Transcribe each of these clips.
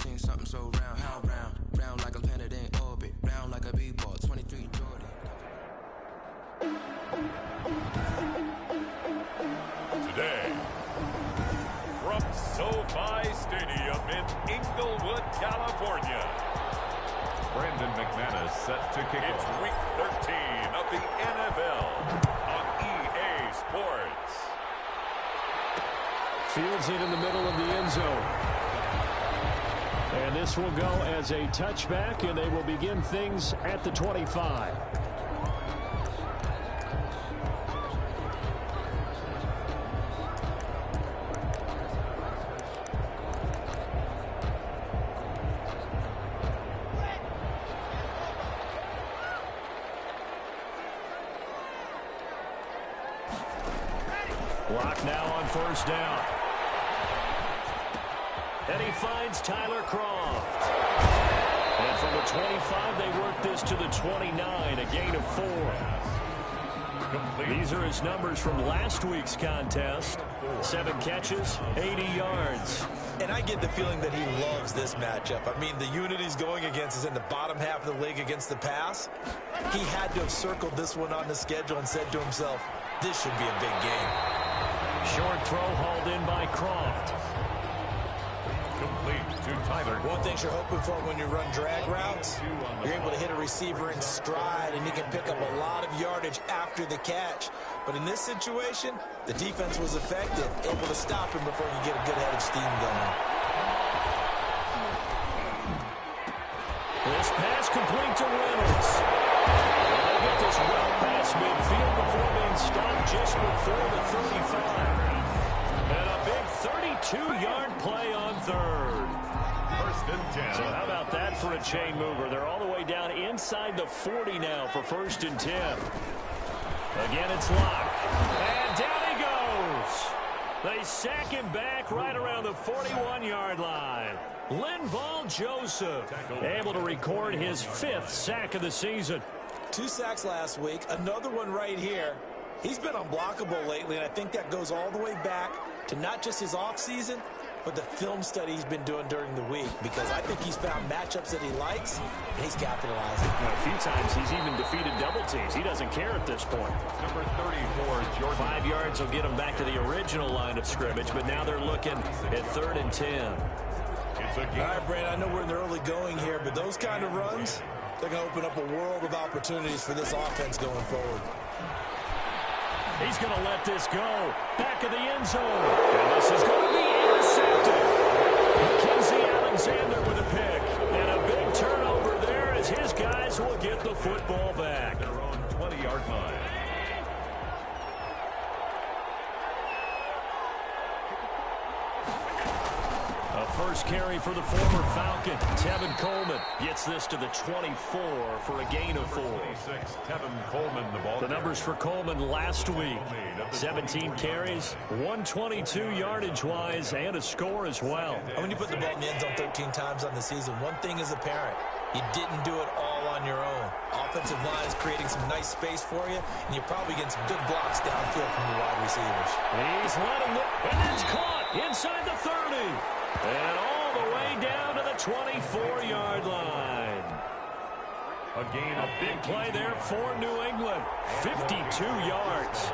seen something so round, how round? Round like a planet in orbit, round like a b-ball, 23 Jordan. Today, from SoFi Stadium in Inglewood, California, Brandon McManus set to kick off. It's Week 13 of the NFL on EA Sports. Fields it in the middle of the end zone. And this will go as a touchback, and they will begin things at the 25. Block now on first down. And he finds Tyler Croft. And from the 25, they work this to the 29, a gain of 4. These are his numbers from last week's contest. 7 catches, 80 yards. And I get the feeling that he loves this matchup. I mean, the unit he's going against is in the bottom half of the league against the pass. He had to have circled this one on the schedule and said to himself, this should be a big game. Short throw hauled in by Croft. Complete to Tyler. One thing you're hoping for when you run drag routes, you're able to hit a receiver in stride, and he can pick up a lot of yardage after the catch. But in this situation, the defense was effective, able to stop him before you get a good head of steam going. This pass complete to Reynolds. And they get this well past midfield before being stopped just before the 35. And a big 32-yard play on third. First and 10. So how about that for a chain mover? They're all the way down inside the 40 now for first and 10. Again, it's Locke. And down he goes. They sack him back right around the 41-yard line. Linval Joseph able to record his 5th sack of the season. 2 sacks last week, another one right here. He's been unblockable lately, and I think that goes all the way back to not just his offseason, but the film study he's been doing during the week, because I think he's found matchups that he likes, and he's capitalizing. A few times he's even defeated double teams. He doesn't care at this point. Number 34, Jordan. 5 yards will get him back to the original line of scrimmage, but now they're looking at 3rd and 10. It's a All right, Brandon, I know we're in the early going here, but those kind of runs, they're going to open up a world of opportunities for this offense going forward. He's going to let this go. Back of the end zone. And this is going to be intercepted. Mackenzie Alexander with a pick. And a big turnover there as his guys will get the football back. Their own 20-yard line. A first carry for the former Falcon. Tevin Coleman gets this to the 24 for a gain of 4. 26, Tevin Coleman, the ball. The numbers for Coleman last week. 17 carries, 122 yardage-wise, and a score as well. And when you put the ball in the end zone 13 times on the season, one thing is apparent. You didn't do it all on your own. Offensive line is creating some nice space for you, and you're probably getting some good blocks downfield from your wide receivers. He's letting it, and it's caught inside the 30. And all the way down to the 24-yard line. Again, a big play there for New England. 52 yards.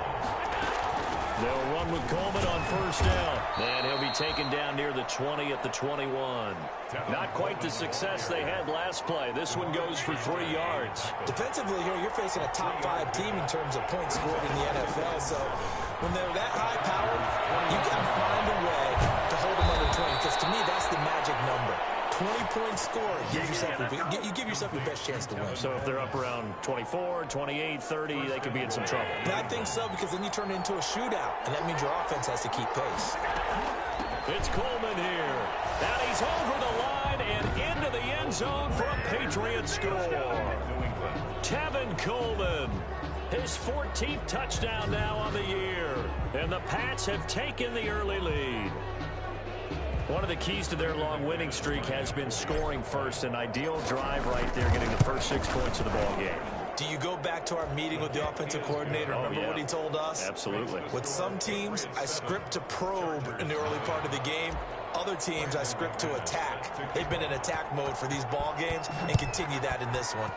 They'll run with Coleman on first down. And he'll be taken down near the 20 at the 21. Not quite the success they had last play. This one goes for 3 yards. Defensively here, you're facing a top 5 team in terms of points scored in the NFL. So when they're that high-powered, you got to find a way to hold them under 20. Because to me, that's the magic number. 20-point score, you give yourself your best chance to win. So if they're up around 24, 28, 30, they could be in some trouble. And I think so, because then you turn it into a shootout, and that means your offense has to keep pace. It's Coleman here. And he's over the line and into the end zone for a Patriot score. Tevin Coleman, his 14th touchdown now on the year. And the Pats have taken the early lead. One of the keys to their long winning streak has been scoring first. An ideal drive right there, getting the first 6 points of the ball game. Do you go back to our meeting with the offensive coordinator? Remember what he told us? Absolutely. With some teams, I script to probe in the early part of the game. Other teams, I script to attack. They've been in attack mode for these ball games and continue that in this one.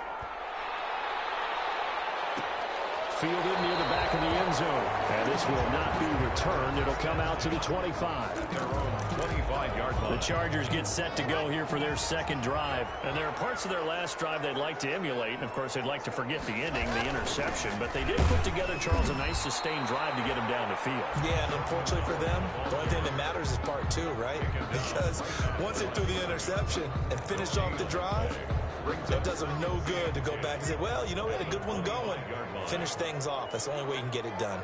Fielded near the back of the end zone. And this will not be returned. It'll come out to the 25. Their own 25-yard line. The Chargers get set to go here for their second drive. And there are parts of their last drive they'd like to emulate. And, of course, they'd like to forget the ending, the interception. But they did put together, Charles, a nice sustained drive to get them down the field. Yeah, and unfortunately for them, the only thing that matters is part two, right? Because once they threw the interception and finished off the drive, it does them no good to go back and say, well, you know, we had a good one going. Finish things off. That's the only way you can get it done.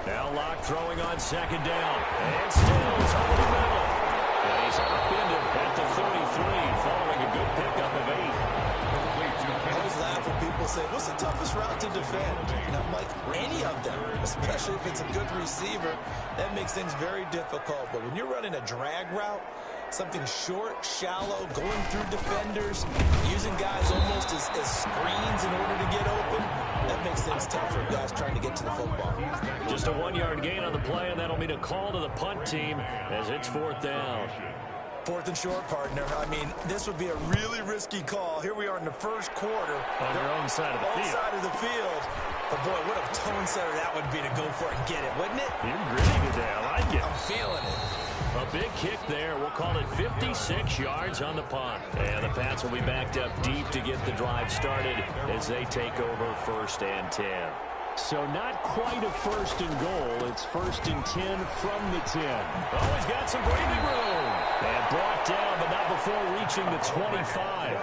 Now Locke throwing on second down. And Stills over the middle. And he's upended at the 33, following a good pickup of 8. I always laugh when people say, what's the toughest route to defend? And I'm like, any of them, especially if it's a good receiver. That makes things very difficult. But when you're running a drag route, something short, shallow, going through defenders, using guys almost as screens in order to get open, that makes things tough for guys trying to get to the football. Just a 1-yard gain on the play, and that'll mean a call to the punt team as it's 4th down. 4th and short, partner. I mean, this would be a really risky call. Here we are in the first quarter. On your own side of the field. Side of the field. But, boy, what a tone setter that would be to go for it and get it, wouldn't it? You're gritty today. I like it. I'm feeling it. A big kick there. We'll call it 56 yards on the punt. And the Pats will be backed up deep to get the drive started as they take over 1st and 10. So not quite a 1st and goal. It's 1st and 10 from the 10. Oh, he's got some breathing room. And brought down, but not before reaching the 25.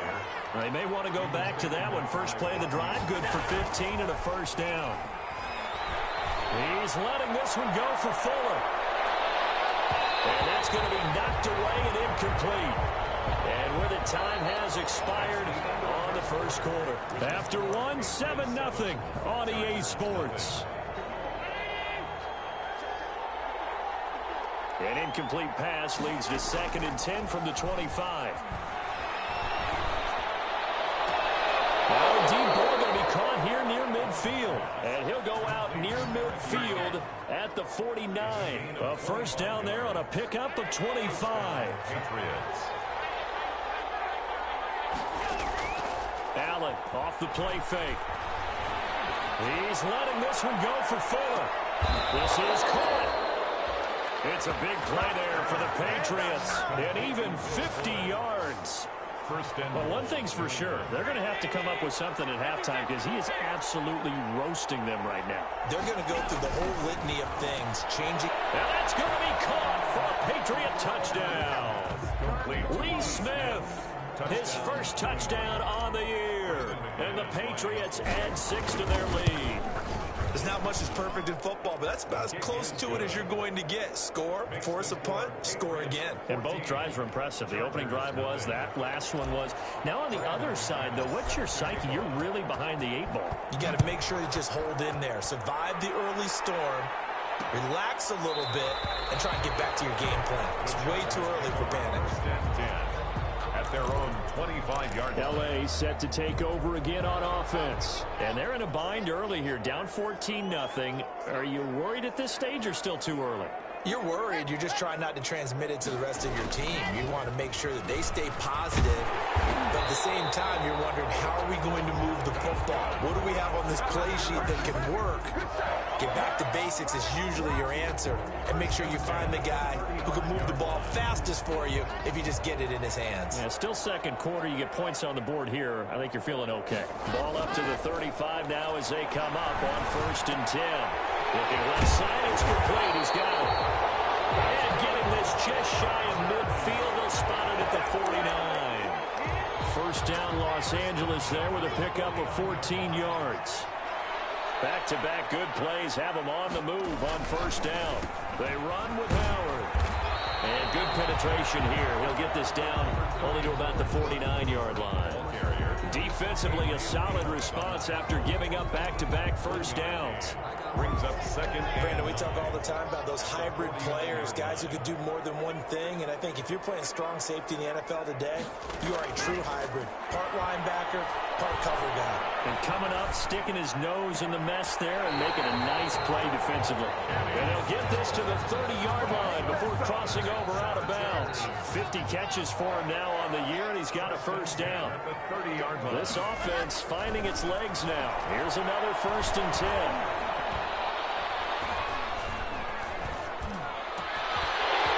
They may want to go back to that one. First play of the drive, good for 15 and a 1st down. He's letting this one go for Fuller. And that's going to be knocked away and incomplete. And where the time has expired on the first quarter. After 7-0 on EA Sports. An incomplete pass leads to 2nd and 10 from the 25. Now a deep ball going to be caught here near midfield. And he'll go out near midfield at the 49. A 1st down there on a pickup of 25. Patriots. Allen off the play fake. He's letting this one go for Fuller. This is caught. It's a big play there for the Patriots. And even 50 yards. But one thing's for sure, they're going to have to come up with something at halftime because he is absolutely roasting them right now. They're going to go through the whole litany of things, changing. And that's going to be caught for a Patriot touchdown. Lee Smith, his first touchdown on the year. And the Patriots add 6 to their lead. There's not much that's perfect in football, but that's about as close to it as you're going to get. Score, force a punt, score again. And both drives were impressive. The opening drive was, that last one was. Now on the other side, though, what's your psyche? You're really behind the 8 ball. You got to make sure you just hold in there. Survive the early storm, relax a little bit, and try and get back to your game plan. It's way too early for panic. 10 at their own 25-yard line. LA set to take over again on offense. And they're in a bind early here, down 14-0. Are you worried at this stage or still too early? You're worried. You're just trying not to transmit it to the rest of your team. You want to make sure that they stay positive. But at the same time, you're wondering, how are we going to move the football? What do we have on this play sheet that can work? Get back to basics is usually your answer. And make sure you find the guy who can move the ball fastest for you if you just get it in his hands. Yeah, still second quarter. You get points on the board here. I think you're feeling okay. Ball up to the 35 now as they come up on 1st and 10. Looking left side, it's complete. He's got it. And getting this just shy of midfield. They'll spot it at the 49. 1st down, Los Angeles there with a pickup of 14 yards. Back-to-back good plays have them on the move on 1st down. They run with Howard. And good penetration here. He'll get this down only to about the 49-yard line. Defensively, a solid response after giving up back-to-back 1st downs. brings up second. Brandon, we talk all the time about those hybrid players, guys who could do more than one thing. And I think if you're playing strong safety in the NFL today, you are a true hybrid. Part linebacker, part cover guy. And coming up, sticking his nose in the mess there and making a nice play defensively. And he'll get this to the 30-yard line before crossing over out of bounds. 50 catches for him now on the year, and he's got a first down. At the 30-yard line. This offense finding its legs now. Here's another 1st and 10.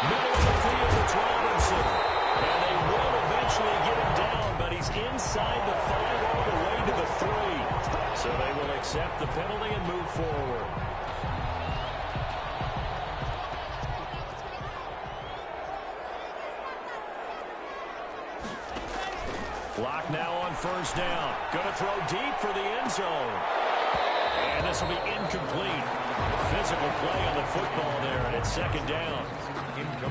Middle of the field, it's Robinson. And they will eventually get him down, but he's inside the 5 all the way to the 3. So they will accept the penalty and move forward. Block now on 1st down. Going to throw deep for the end zone. And this will be incomplete. Physical play on the football there, and it's 2nd down.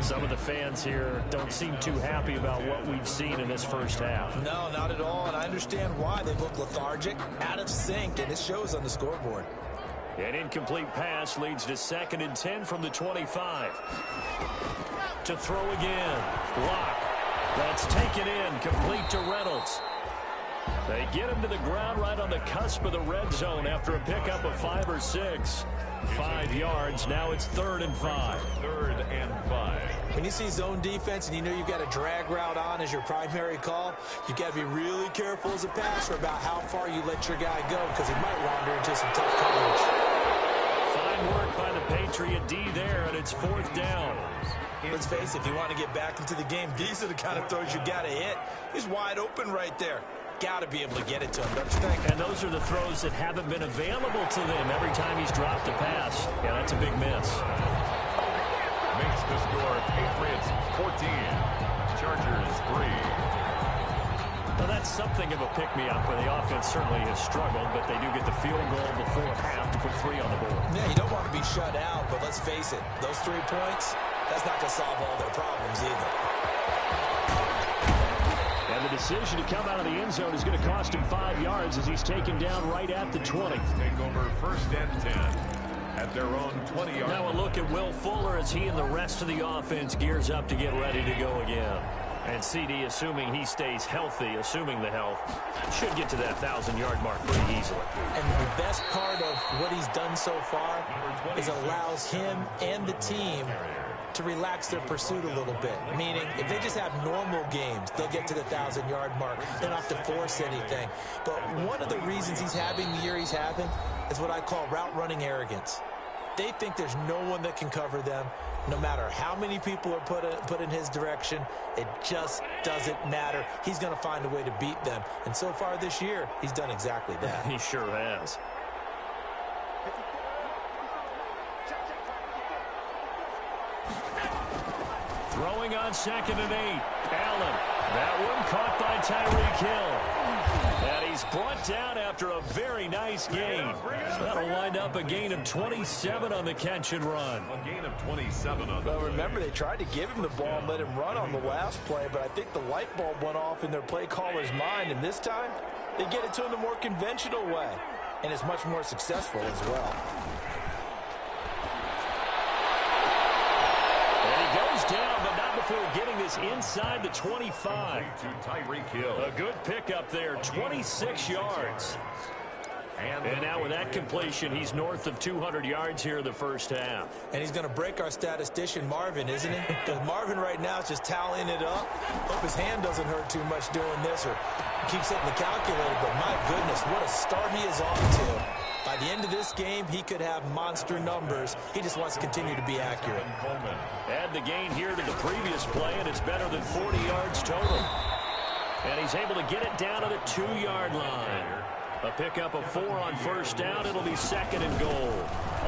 Some of the fans here don't seem too happy about what we've seen in this first half. No, not at all, and I understand why. They look lethargic, out of sync, and it shows on the scoreboard. An incomplete pass leads to 2nd and 10 from the 25. To throw again. Block. That's taken in, complete to Reynolds. They get him to the ground right on the cusp of the red zone after a pickup of 5 or 6. 5 yards, now it's 3rd and 5. 3rd and 5. When you see zone defense and you know you've got a drag route on as your primary call, you've got to be really careful as a passer about how far you let your guy go because he might wander into some tough coverage. Fine work by the Patriot D there, and it's 4th down. Let's face it, if you want to get back into the game, these are the kind of throws you got to hit. He's wide open right there. Got to be able to get it to him, don't you think? And those are the throws that haven't been available to them every time he's dropped a pass. Yeah, that's a big miss. Makes the score Patriots 14, Chargers 3. Well, that's something of a pick-me-up where the offense certainly has struggled, but they do get the field goal before half to put 3 on the board. Yeah, you don't want to be shut out, but let's face it, those 3 points, that's not going to solve all their problems either. And the decision to come out of the end zone is going to cost him 5 yards as he's taken down right at the 20. Take over 1st and 10 at their own 20-yard. Now a look at Will Fuller as he and the rest of the offense gears up to get ready to go again. And CD, assuming he stays healthy, assuming the health, should get to that 1,000-yard mark pretty easily. And the best part of what he's done so far is allows him and the team to relax their pursuit a little bit. Meaning, if they just have normal games, they'll get to the 1,000-yard mark. They don't have to force anything. But one of the reasons he's having the year he's having is what I call route running arrogance. They think there's no one that can cover them. No matter how many people are put in his direction, it just doesn't matter. He's going to find a way to beat them. And so far this year, he's done exactly that. He sure has. Throwing on 2nd and 8. Allen. That one caught by Tyreek Hill. And he's brought down after a very nice gain. That'll wind up a gain of 27 on the catch and run. A gain of 27 on the Well, remember, they tried to give him the ball and let him run on the last play, but I think the light bulb went off in their play caller's mind, and this time, they get it to him the more conventional way, and it's much more successful as well. Down, but not before getting this inside the 25. to Tyreek Hill. A good pickup there, 26 yards. And now with that completion, he's north of 200 yards here in the first half. And he's going to break our statistician, Marvin, isn't he? Because Marvin right now is just tallying it up. Hope his hand doesn't hurt too much doing this or keeps hitting the calculator. But my goodness, what a start he is off to. By the end of this game, he could have monster numbers. He just wants to continue to be accurate. Add the gain here to the previous play, and it's better than 40 yards total. And he's able to get it down to the 2-yard line. A pickup of 4 on 1st down. It'll be 2nd and goal.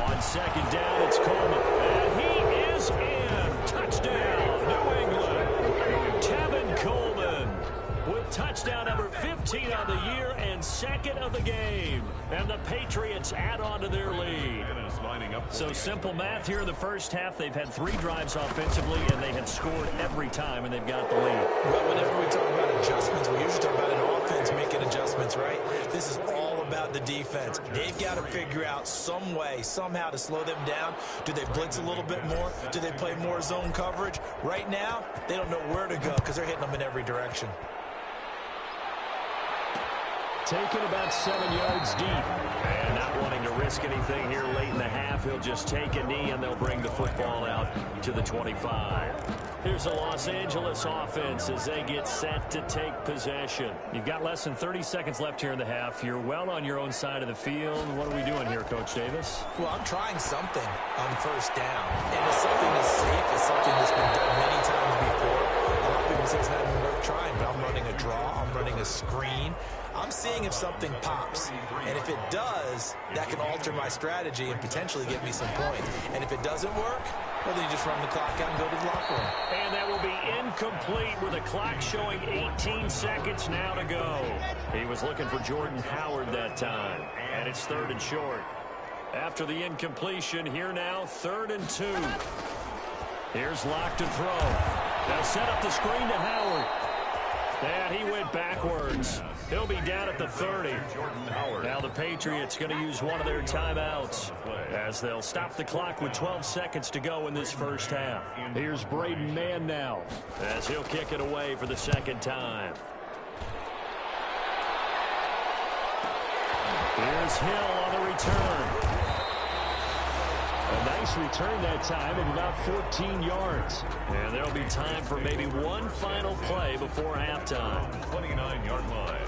On 2nd down, it's Coleman. And he is in. Touchdown, New England. Tevin Coleman with touchdown number 15 on the year and 2nd of the game. And the Patriots add on to their lead. So simple math here in the first half. They've had 3 drives offensively, and they have scored every time, and they've got the lead. Well, whenever we talk about adjustments, we usually talk about an offense making adjustments, right? This is all about the defense. They've got to figure out some way, somehow to slow them down. Do they blitz a little bit more? Do they play more zone coverage? Right now, they don't know where to go because they're hitting them in every direction. Taken about 7 yards deep. And not wanting to risk anything here late in the half, he'll just take a knee, and they'll bring the football out to the 25. Here's the Los Angeles offense as they get set to take possession. You've got less than 30 seconds left here in the half. You're well on your own side of the field. What are we doing here, Coach Davis? Well, I'm trying something on first down. And it's something that's safe. It's something that's been done many times before. A lot of people say it's not even worth trying, but I'm running a draw. I'm running a screen. I'm seeing if something pops. And if it does, that can alter my strategy and potentially get me some points. And if it doesn't work, well, then you just run the clock out and go to the locker room. And that will be incomplete with the clock showing 18 seconds now to go. He was looking for Jordan Howard that time. And it's 3rd and short. After the incompletion, here now, 3rd and 2. Here's Locke to throw. They'll set up the screen to Howard. And he went backwards. He'll be down at the 30. Now the Patriots going to use one of their timeouts as they'll stop the clock with 12 seconds to go in this first half. Here's Braden Mann now as he'll kick it away for the second time. Here's Hill on the return. A nice return that time of about 14 yards. And there'll be time for maybe one final play before halftime. 29-yard line.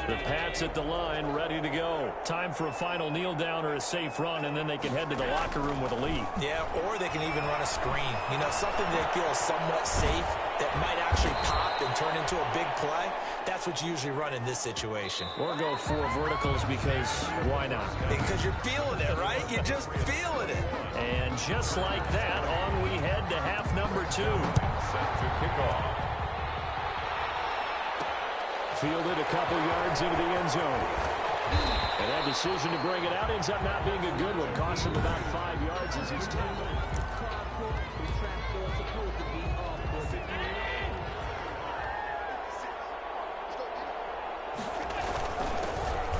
The Pats at the line, ready to go. Time for a final kneel down or a safe run, and then they can head to the locker room with a lead. Yeah, or they can even run a screen. You know, something they feel is somewhat safe that might actually pop and turn into a big play. That's what you usually run in this situation. Or go 4 verticals because why not? Because you're feeling it, right? You're just feeling it. And just like that, on we head to half number 2. Set to kick off. Fielded a couple yards into the end zone. And that decision to bring it out ends up not being a good one. Cost him about 5 yards as he's tackled.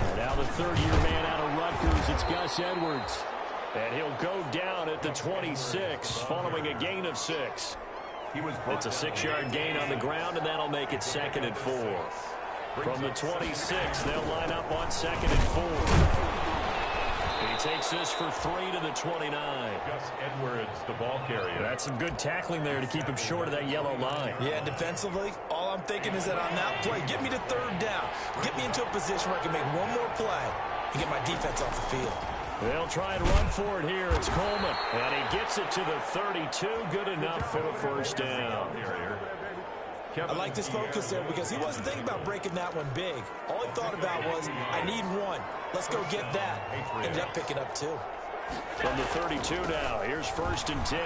And now the 3rd-year man out of Rutgers, it's Gus Edwards. And he'll go down at the 26 following a gain of 6. It's a 6-yard gain on the ground, and that'll make it 2nd and 4. From the 26, they'll line up on 2nd and 4. He takes this for 3 to the 29. Gus Edwards, the ball carrier. That's some good tackling there to keep him short of that yellow line. Yeah, defensively, all I'm thinking is that on that play, get me to 3rd down. Get me into a position where I can make one more play and get my defense off the field. They'll try and run for it here. It's Coleman. And he gets it to the 32. Good enough for a first down. I like this focus there because he wasn't thinking about breaking that one big. All he thought about was, I need 1. Let's go get that. Ended up picking up 2. From the 32 now, here's 1st and 10.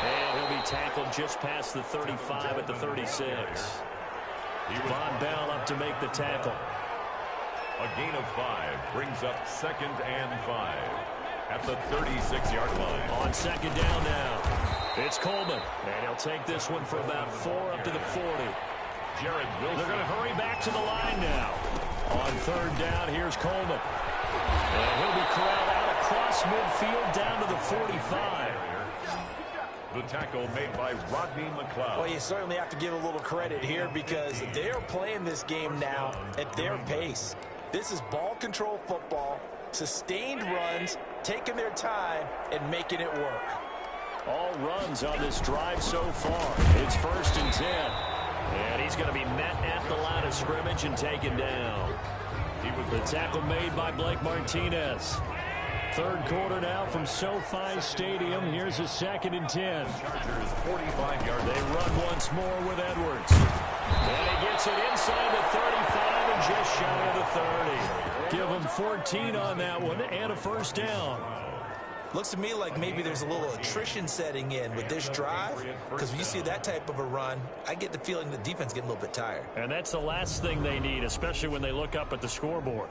And he'll be tackled just past the 35 at the 36. Von Bell up to make the tackle. A gain of 5 brings up 2nd and 5 at the 36-yard line. On 2nd down now. It's Coleman, and he'll take this one for about 4 up to the 40. Jared Wilson. They're going to hurry back to the line now. On 3rd down, here's Coleman. And he'll be corralled out across midfield down to the 45. The tackle made by Rodney McLeod. Well, you certainly have to give a little credit here because they are playing this game now at their pace. This is ball control football, sustained runs, taking their time, and making it work. All runs on this drive so far. It's 1st and 10. And he's going to be met at the line of scrimmage and taken down. The tackle made by Blake Martinez. 3rd quarter now from SoFi Stadium. Here's a 2nd and 10. Chargers 45-yard. They run once more with Edwards. And he gets it inside the 35 and just shy of the 30. Give him 14 on that one and a first down. Looks to me like maybe there's a little attrition setting in with this drive, because when you see that type of a run, I get the feeling the defense getting a little bit tired. And that's the last thing they need, especially when they look up at the scoreboard.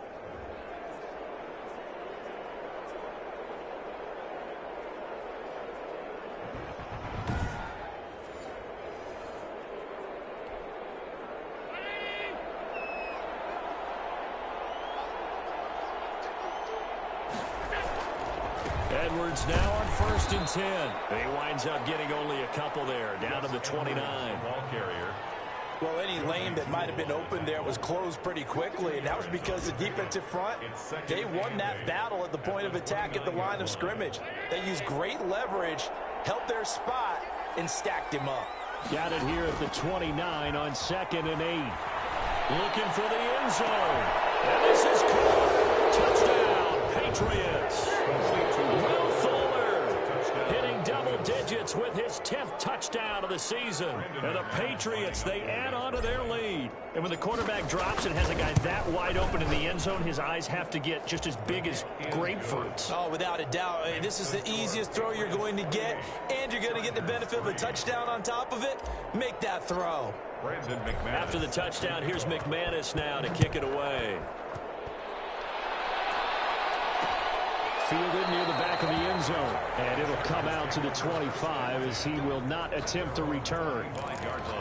Edwards now on 1st and 10. He winds up getting only a couple there, down to the 29. Ball carrier. Well, any lane that might have been open there was closed pretty quickly, and that was because the defensive front, they won that battle at the point of attack at the line of scrimmage. They used great leverage, held their spot, and stacked him up. Got it here at the 29 on 2nd and 8. Looking for the end zone. And this is caught. Touchdown, Patriots. Will Fuller hitting double digits with his 10th touchdown of the season. And the Patriots, they add on to their lead. And when the quarterback drops and has a guy that wide open in the end zone, his eyes have to get just as big as grapefruits. Oh, without a doubt. This is the easiest throw you're going to get, and you're going to get the benefit of a touchdown on top of it. Make that throw. After the touchdown, here's McManus now to kick it away. Fielded near the back of the end zone. And it'll come out to the 25 as he will not attempt to return.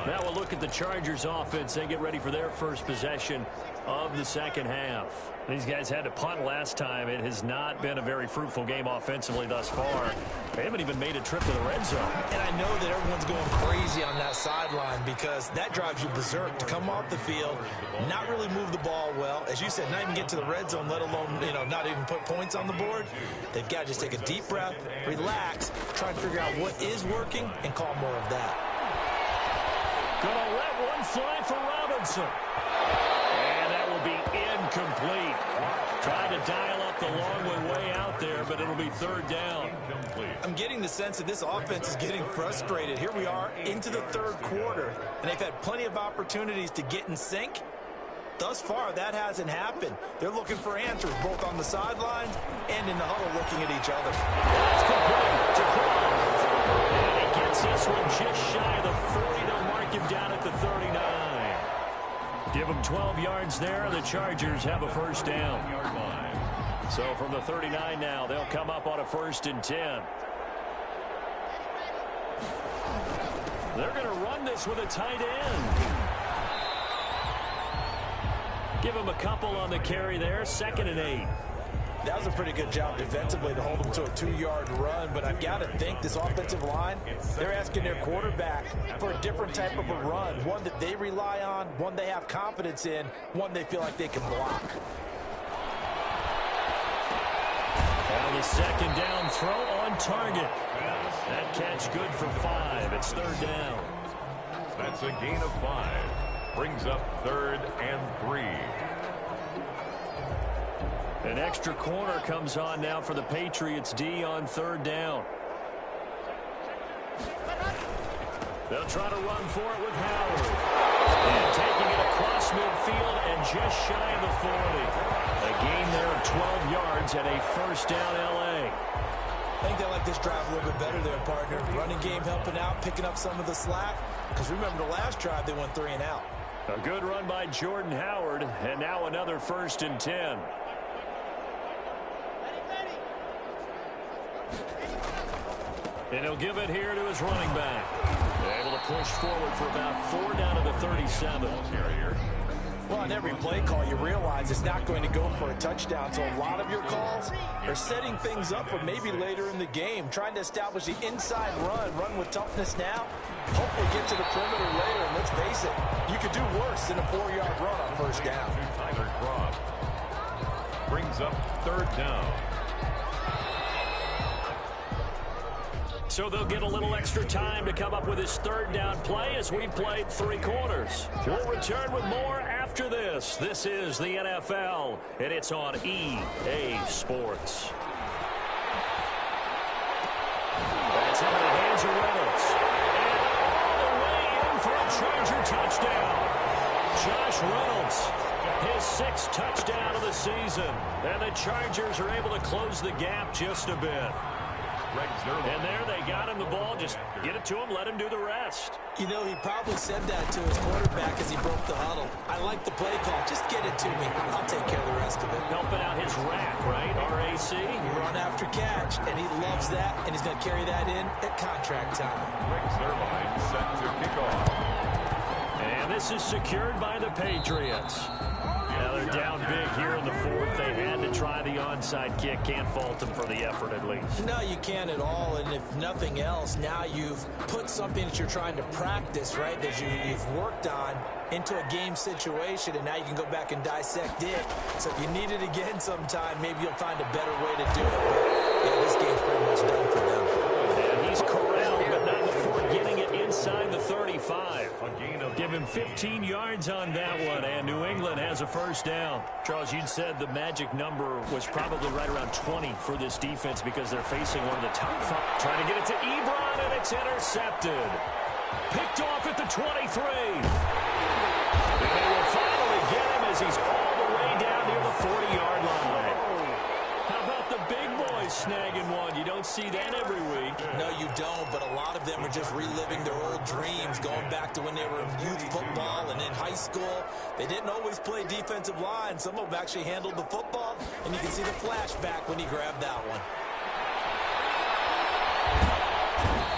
Now we'll look at the Chargers offense. They get ready for their first possession of the second half. These guys had to punt last time. It has not been a very fruitful game offensively thus far. They haven't even made a trip to the red zone. And I know that everyone's going crazy on that sideline because that drives you berserk to come off the field, not really move the ball well. As you said, not even get to the red zone, let alone, not even put points on the board. They've got to just take a deep breath, relax, try and figure out what is working, and call more of that. Gonna let one fly for Robinson. And that will be incomplete. Trying to dial up the long way out there, but it'll be 3rd down. I'm getting the sense that this offense is getting frustrated. Here we are into the 3rd quarter, and they've had plenty of opportunities to get in sync. Thus far, that hasn't happened. They're looking for answers both on the sidelines and in the huddle looking at each other. That's complete to Croft. And he gets this one just shy of the 40. They'll mark him down at the 39. Give him 12 yards there. The Chargers have a 1st down. So from the 39 now, they'll come up on a 1st and 10. They're going to run this with a tight end. Give him a couple on the carry there. 2nd and 8. That was a pretty good job defensively to hold them to a 2-yard run, but I've got to think this offensive line, they're asking their quarterback for a different type of a run, one that they rely on, one they have confidence in, one they feel like they can block. And the 2nd down throw on target. That catch good for 5. It's 3rd down. That's a gain of 5. Brings up 3rd and 3. An extra corner comes on now for the Patriots D on 3rd down. They'll try to run for it with Howard. And taking it across midfield and just shy of the 40. A gain there of 12 yards and a 1st down L.A. I think they like this drive a little bit better there, partner. Running game helping out, picking up some of the slack. Because remember the last drive, they went 3 and out. A good run by Jordan Howard. And now another 1st and 10. And he'll give it here to his running back. Able to push forward for about 4 down to the 37. Well, on every play call, you realize it's not going to go for a touchdown. So a lot of your calls are setting things up for maybe later in the game, trying to establish the inside run with toughness now, hopefully get to the perimeter later. And let's face it, you could do worse than a 4-yard run on 1st down. Tyler Croft brings up 3rd down. So they'll get a little extra time to come up with his 3rd down play as we played 3 quarters. We'll return with more after this. This is the NFL, and it's on EA Sports. That's into the hands of Reynolds. And all the way in for a Charger touchdown. Josh Reynolds, his 6th touchdown of the season. And the Chargers are able to close the gap just a bit. And there they got him the ball. Just get it to him, let him do the rest. You know, he probably said that to his quarterback as he broke the huddle. I like the play call. Just get it to me. I'll take care of the rest of it. Helping out his rack, right? RAC. Run after catch, and he loves that, and he's going to carry that in at contract time. Rick Zerline set to kick off. And this is secured by the Patriots. Now they're down big here in the 4th. They had to try the onside kick. Can't fault him for the effort, at least. No, you can't at all. And if nothing else, now you've put something that you're trying to practice, right, that you've worked on into a game situation, and now you can go back and dissect it. So if you need it again sometime, maybe you'll find a better way to do it. But, yeah, this game's pretty much done for them. And he's corralled, but not before getting it inside the 35. Give him 15 yards on that one, and New England has a first down. Charles, you'd said the magic number was probably right around 20 for this defense because they're facing one of the top 5. Trying to get it to Ebron, and it's intercepted. Picked off at the 23. And they will finally get him as he's all the way down near the 40-yard line. How about the big boys snagging one? You don't see that every week. No, you don't, but a lot of them are just reliving their old dreams, going back to when they were in youth football and in high school. They didn't always play defensive line. Some of them actually handled the football, and you can see the flashback when he grabbed that one.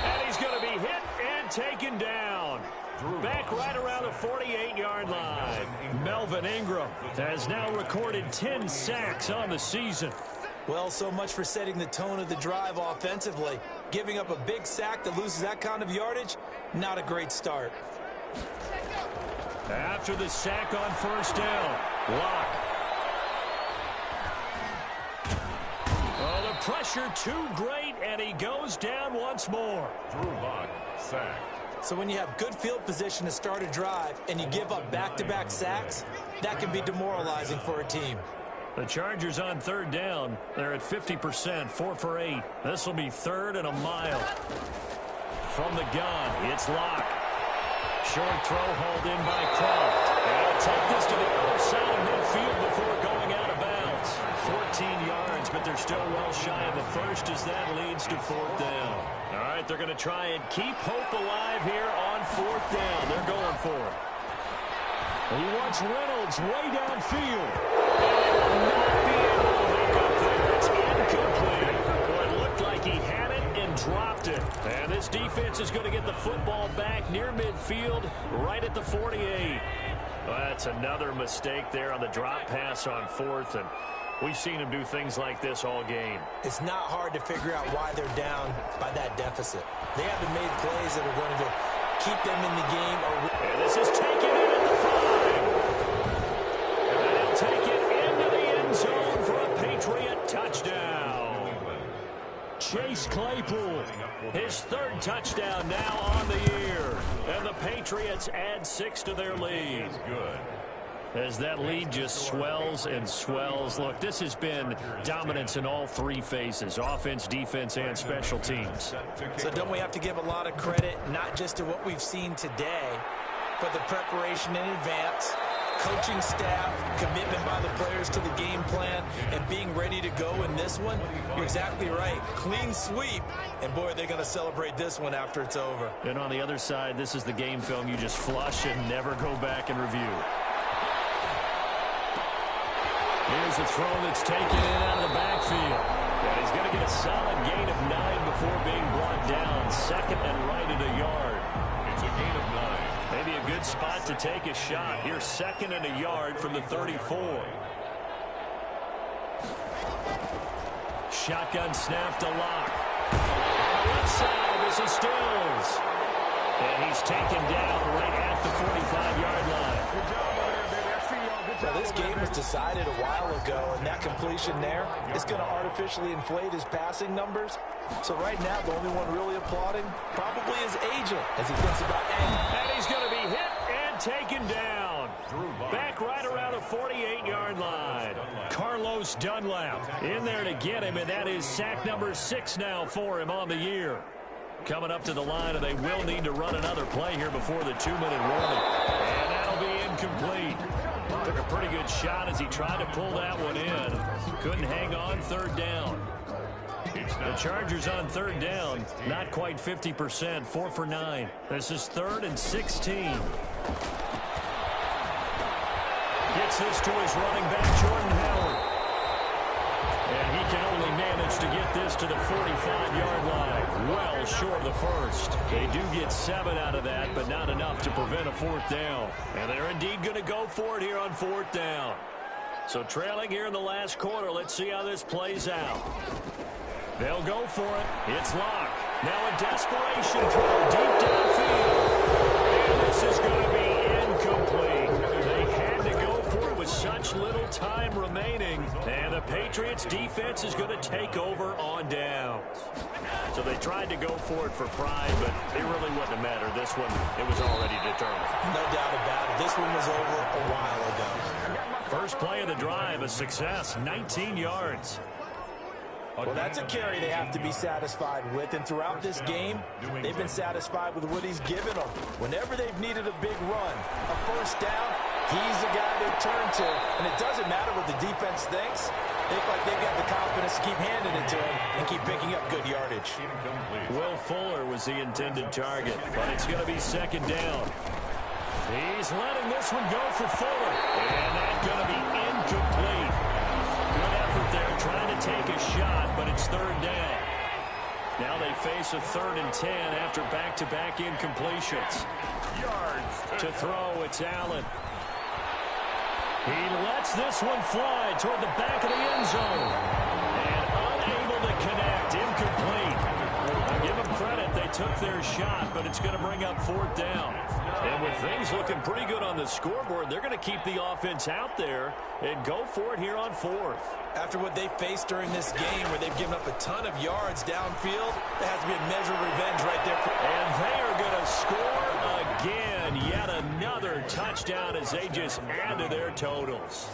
And he's going to be hit and taken down. Back right around the 48-yard line. Melvin Ingram has now recorded 10 sacks on the season. Well, so much for setting the tone of the drive offensively. Giving up a big sack that loses that kind of yardage, not a great start. After the sack on first down, Locke. Oh, the pressure too great, and he goes down once more. Drew Lock sacked. So when you have good field position to start a drive and you give up back-to-back sacks, that can be demoralizing for a team. The Chargers on third down. They're at 50%, 4 for 8. This will be third and a mile. From the gun, it's Locke. Short throw hauled in by Croft. They'll take this to the other side of midfield before going out of bounds. 14 yards, but they're still well shy of the first as that leads to fourth down. All right, they're going to try and keep hope alive here on fourth down. They're going for it. He wants Reynolds way downfield. And they will not be able to make up there. It's incomplete. Well, it looked like he had it and dropped it. And this defense is going to get the football back near midfield, right at the 48. Well, that's another mistake there on the drop pass on fourth, and we've seen him do things like this all game. It's not hard to figure out why they're down by that deficit. They haven't made plays that are going to keep them in the game. And this is taken in at the 5. And they'll take it into the end zone for a Patriot touchdown. Chase Claypool, his third touchdown now on the year. And the Patriots add 6 to their lead. Good. As that lead just swells and swells. Look, this has been dominance in all 3 phases, offense, defense, and special teams. So don't we have to give a lot of credit, not just to what we've seen today, but the preparation in advance, coaching staff, commitment by the players to the game plan, and being ready to go in this one? You're exactly right. Clean sweep. And, boy, they're going to celebrate this one after it's over. And on the other side, this is the game film you just flush and never go back and review. Here's a throw that's taken in out of the backfield. And he's going to get a solid gain of 9 before being brought down. Second and right at a yard. It's a gain of 9. Maybe a good spot to take a shot. Here's second and a yard from the 34. Shotgun snap to Locke. On the left side, this is Stills. And he's taken down right at the 45-yard line. Good job over there, baby. I see y'all. Good job. Well, this game was decided a while ago, and that completion there is going to artificially inflate his passing numbers. So right now, the only one really applauding probably his agent as he thinks about And he's going to be hit and taken down. Back right around the 48-yard line. Carlos Dunlap in there to get him, and that is sack number 6 now for him on the year. Coming up to the line, and they will need to run another play here before the 2-minute warning. And that'll be incomplete. Took a pretty good shot as he tried to pull that one in. Couldn't hang on third down. The Chargers on third down, not quite 50%, 4 for 9. This is 3rd and 16. Gets this to his running back, Jordan Howard. And he can only manage to get this to the 45-yard line. Well short of the first. They do get 7 out of that, but not enough to prevent a 4th down. And they're indeed going to go for it here on 4th down. So trailing here in the last quarter. Let's see how this plays out. They'll go for it. It's Locke. Now a desperation throw deep downfield. And this is going to be incomplete. They had to go for it with such little time remaining. And the Patriots defense is going to take over on downs. So they tried to go for it for pride, but it really wouldn't have mattered. This one, it was already determined. No doubt about it. This one was over a while ago. First play of the drive, a success, 19 yards. Well, that's a carry they have to be satisfied with, and throughout this game, they've been satisfied with what he's given them. Whenever they've needed a big run, a first down, he's the guy they turn to, and it doesn't matter what the defense thinks. They look like they've got the confidence to keep handing it to him and keep picking up good yardage. Will Fuller was the intended target, but it's going to be second down. He's letting this one go for Fuller, and that's going to be incomplete. Good effort there, trying to take a shot, but it's third down. Now they face a 3rd and 10 after back-to-back incompletions. Yards to throw, it's Allen. He lets this one fly toward the back of the end zone. And unable to connect, incomplete. I'll give them credit, they took their shot, but it's going to bring up 4th down. And with things looking pretty good on the scoreboard, they're going to keep the offense out there and go for it here on 4th. After what they faced during this game where they've given up a ton of yards downfield, there has to be a measure of revenge right there. And they are going to score again. Yet another touchdown as they just add to their totals.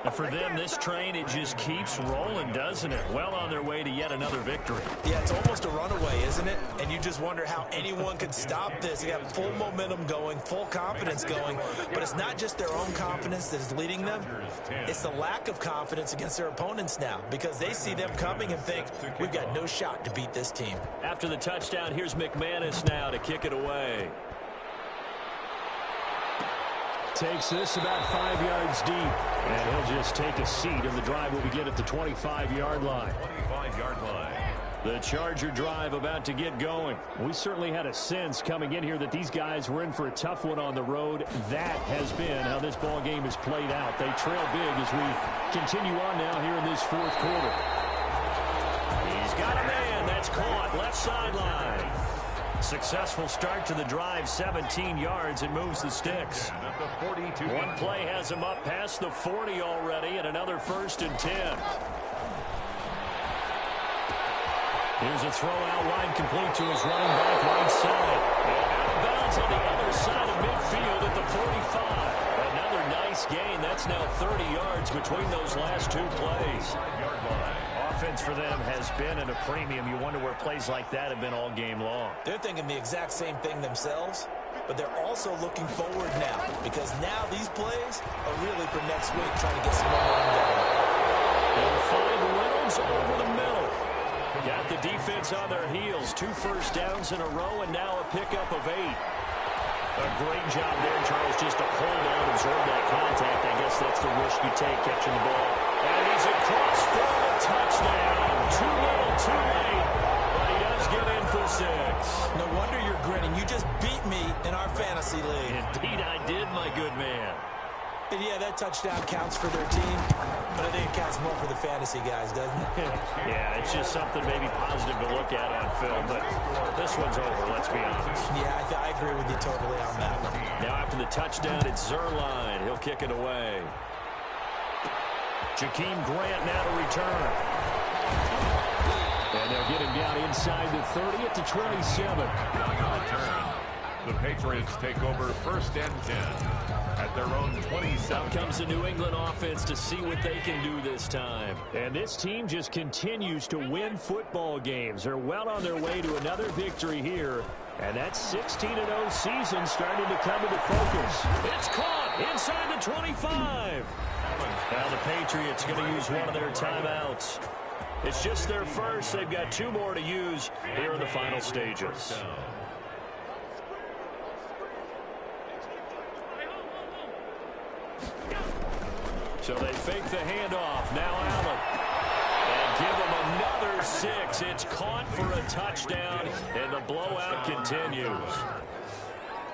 And for them, this train, it just keeps rolling, doesn't it? Well on their way to yet another victory. Yeah, it's almost a runaway, isn't it? And you just wonder how anyone could stop this. They got full momentum going, full confidence going. But it's not just their own confidence that is leading them. It's the lack of confidence against their opponents now because they see them coming and think, we've got no shot to beat this team. After the touchdown, here's McManus now to kick it away. Takes this about 5 yards deep. And he'll just take a seat, and the drive will begin at the 25-yard line. 25-yard line. The Charger drive about to get going. We certainly had a sense coming in here that these guys were in for a tough one on the road. That has been how this ball game has played out. They trail big as we continue on now here in this 4th quarter. He's got a man. That's caught. Left sideline. Successful start to the drive, 17 yards, and moves the sticks. One play has him up past the 40 already, and another 1st and 10. Here's a throw out wide, complete to his running back right side. And out of bounds on the other side of midfield at the 45. Another nice gain. That's now 30 yards between those last 2 plays. Offense for them has been at a premium. You wonder where plays like that have been all game long. They're thinking the exact same thing themselves, but they're also looking forward now because now these plays are really for next week trying to get some momentum going. They'll find Reynolds over the middle. Got the defense on their heels. 2 first downs in a row and now a pickup of 8. A great job there, Charles, just to hold on, absorb that contact. I guess that's the risk you take catching the ball. And he's across for the touchdown. Too little, too late. But he does get in for 6. No wonder you're grinning. You just beat me in our fantasy league. Indeed I did, my good man. And yeah, that touchdown counts for their team, but I think it counts more for the fantasy guys, doesn't it? Yeah, it's just something maybe positive to look at on film, but this one's over, let's be honest. Yeah, I agree with you totally on that one. Now after the touchdown, it's Zerline. He'll kick it away. Jakeem Grant now to return. And they'll get him down inside the 30 at the 27. The Patriots take over 1st and 10 at their own 27. Out comes the New England offense to see what they can do this time. And this team just continues to win football games. They're well on their way to another victory here. And that 16-0 season starting to come into focus. It's caught inside the 25. Now the Patriots going to use one of their timeouts. It's just their first. They've got 2 more to use here in the final stages. So they fake the handoff. Now Allen. And give them another 6. It's caught for a touchdown, and the blowout continues.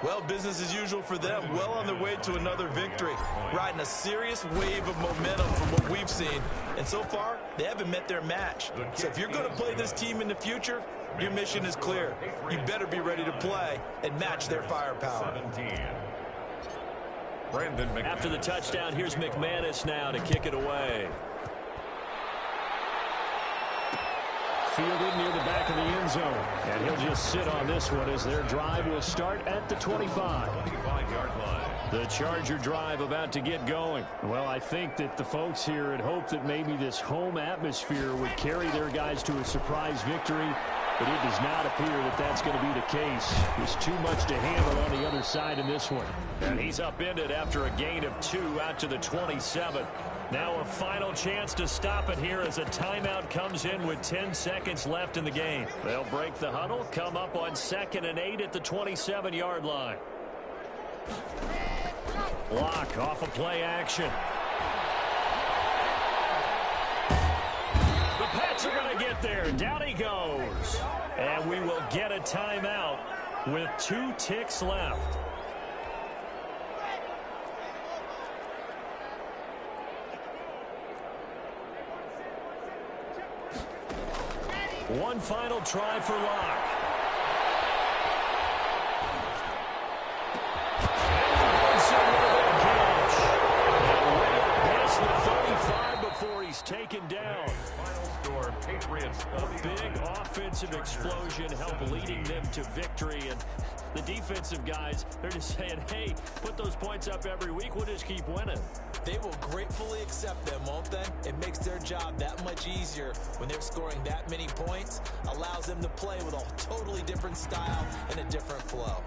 Well, business as usual for them. Well on their way to another victory. Riding a serious wave of momentum from what we've seen. And so far, they haven't met their match. So if you're going to play this team in the future, your mission is clear. You better be ready to play and match their firepower. After the touchdown, here's McManus now to kick it away. Fielded near the back of the end zone. And he'll just sit on this one as their drive will start at the 25. 25-yard line. The Charger drive about to get going. Well, I think that the folks here had hoped that maybe this home atmosphere would carry their guys to a surprise victory, but it does not appear that that's going to be the case. There's too much to handle on the other side in this one. And he's upended after a gain of 2 out to the 27. Now a final chance to stop it here as a timeout comes in with 10 seconds left in the game. They'll break the huddle, come up on 2nd and 8 at the 27-yard line. Block off of play action. The Pats are going to get there. Down he goes. And we will get a timeout with 2 ticks left. One final try for Locke. Past the 35 before he's taken down. Final score, Patriots. A big offensive explosion helped leading them to victory. And the defensive guys, they're just saying, hey, put those points up every week. We'll just keep winning. They will gratefully accept them, won't they? It makes their job that much easier when they're scoring that many points. Allows them to play with a totally different style and a different flow.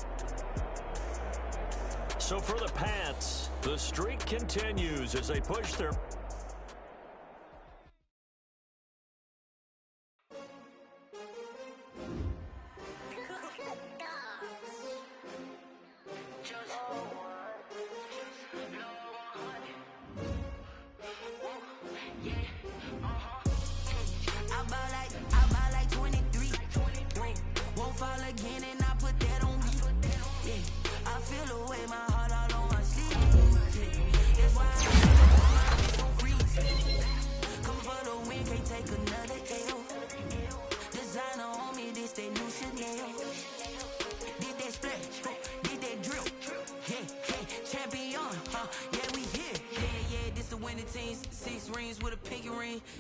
So for the Pats, the streak continues as they push their...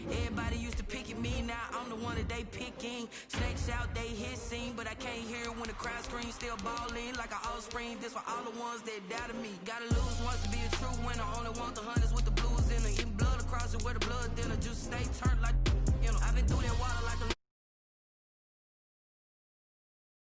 Everybody used to pick at me, now I'm the one that they picking. Snakes out, they hissing, but I can't hear when the crowd screams. Still balling like an offspring. This for all the ones that doubted me. Gotta lose once to be a true winner. Only want the hunters with the blues in it. Eating blood across it where the blood dinner. Just stay turned like, you know. I've been through that water like a